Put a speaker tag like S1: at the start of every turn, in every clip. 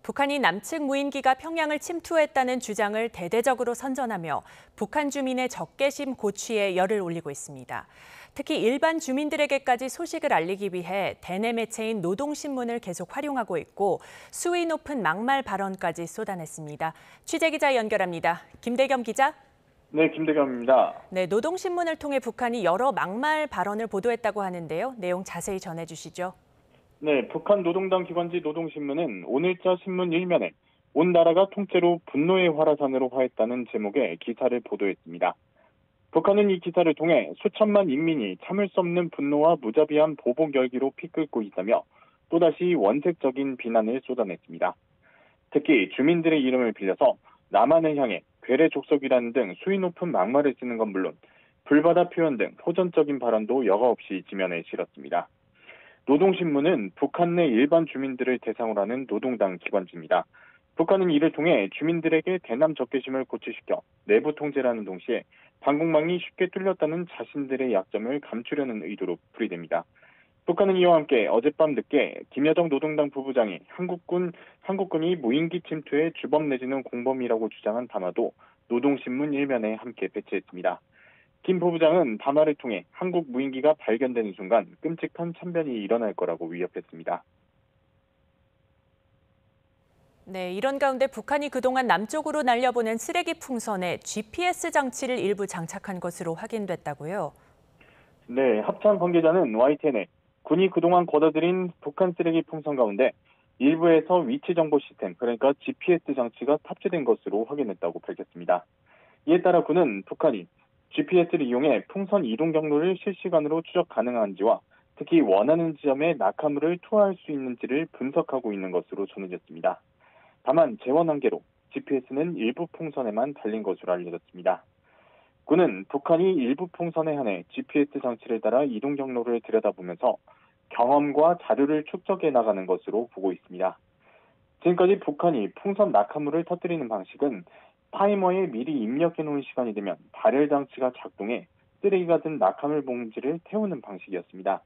S1: 북한이 남측 무인기가 평양을 침투했다는 주장을 대대적으로 선전하며 북한 주민의 적개심 고취에 열을 올리고 있습니다. 특히 일반 주민들에게까지 소식을 알리기 위해 대내 매체인 노동신문을 계속 활용하고 있고 수위 높은 막말 발언까지 쏟아냈습니다. 취재기자 연결합니다. 김대겸 기자.
S2: 네, 김대겸입니다.
S1: 네, 노동신문을 통해 북한이 여러 막말 발언을 보도했다고 하는데요. 내용 자세히 전해주시죠.
S2: 네, 북한 노동당 기관지 노동신문은 오늘자 신문 1면에 온 나라가 통째로 분노의 화라산으로 화했다는 제목의 기사를 보도했습니다. 북한은 이 기사를 통해 수천만 인민이 참을 수 없는 분노와 무자비한 보복 열기로 피끓고 있다며 또다시 원색적인 비난을 쏟아냈습니다. 특히 주민들의 이름을 빌려서 남한을 향해 괴뢰 족속이라는 등 수위 높은 막말을 쓰는 건 물론 불바다 표현 등 호전적인 발언도 여과 없이 지면에 실었습니다. 노동신문은 북한 내 일반 주민들을 대상으로 하는 노동당 기관지입니다. 북한은 이를 통해 주민들에게 대남 적개심을 고취시켜 내부 통제를 하는 동시에 방공망이 쉽게 뚫렸다는 자신들의 약점을 감추려는 의도로 풀이됩니다. 북한은 이와 함께 어젯밤 늦게 김여정 노동당 부부장이 한국군이 무인기 침투의 주범 내지는 공범이라고 주장한 담화도 노동신문 1면에 함께 배치했습니다. 김 부부장은 담화를 통해 한국 무인기가 발견되는 순간 끔찍한 참변이 일어날 거라고 위협했습니다.
S1: 네, 이런 가운데 북한이 그동안 남쪽으로 날려보낸 쓰레기 풍선에 GPS 장치를 일부 장착한 것으로 확인됐다고요?
S2: 네, 합참 관계자는 YTN에 군이 그동안 걷어들인 북한 쓰레기 풍선 가운데 일부에서 위치 정보 시스템, 그러니까 GPS 장치가 탑재된 것으로 확인했다고 밝혔습니다. 이에 따라 군은 북한이 GPS를 이용해 풍선 이동 경로를 실시간으로 추적 가능한지와 특히 원하는 지점에 낙하물을 투하할 수 있는지를 분석하고 있는 것으로 전해졌습니다. 다만 재원 한계로 GPS는 일부 풍선에만 달린 것으로 알려졌습니다. 군은 북한이 일부 풍선에 한해 GPS 장치를 따라 이동 경로를 들여다보면서 경험과 자료를 축적해 나가는 것으로 보고 있습니다. 지금까지 북한이 풍선 낙하물을 터뜨리는 방식은 타이머에 미리 입력해 놓은 시간이 되면 발열 장치가 작동해 쓰레기가 든 낙하물 봉지를 태우는 방식이었습니다.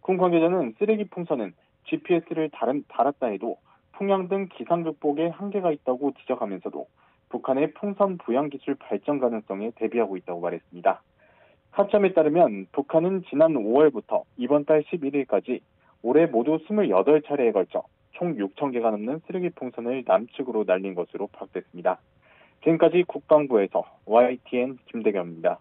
S2: 군 관계자는 쓰레기 풍선은 GPS를 달았다 해도 풍량 등 기상 극복에 한계가 있다고 지적하면서도 북한의 풍선 부양 기술 발전 가능성에 대비하고 있다고 말했습니다. 합참에 따르면 북한은 지난 5월부터 이번 달 11일까지 올해 모두 28차례에 걸쳐 총 6,000개가 넘는 쓰레기 풍선을 남측으로 날린 것으로 파악됐습니다. 지금까지 국방부에서 YTN 김대겸입니다.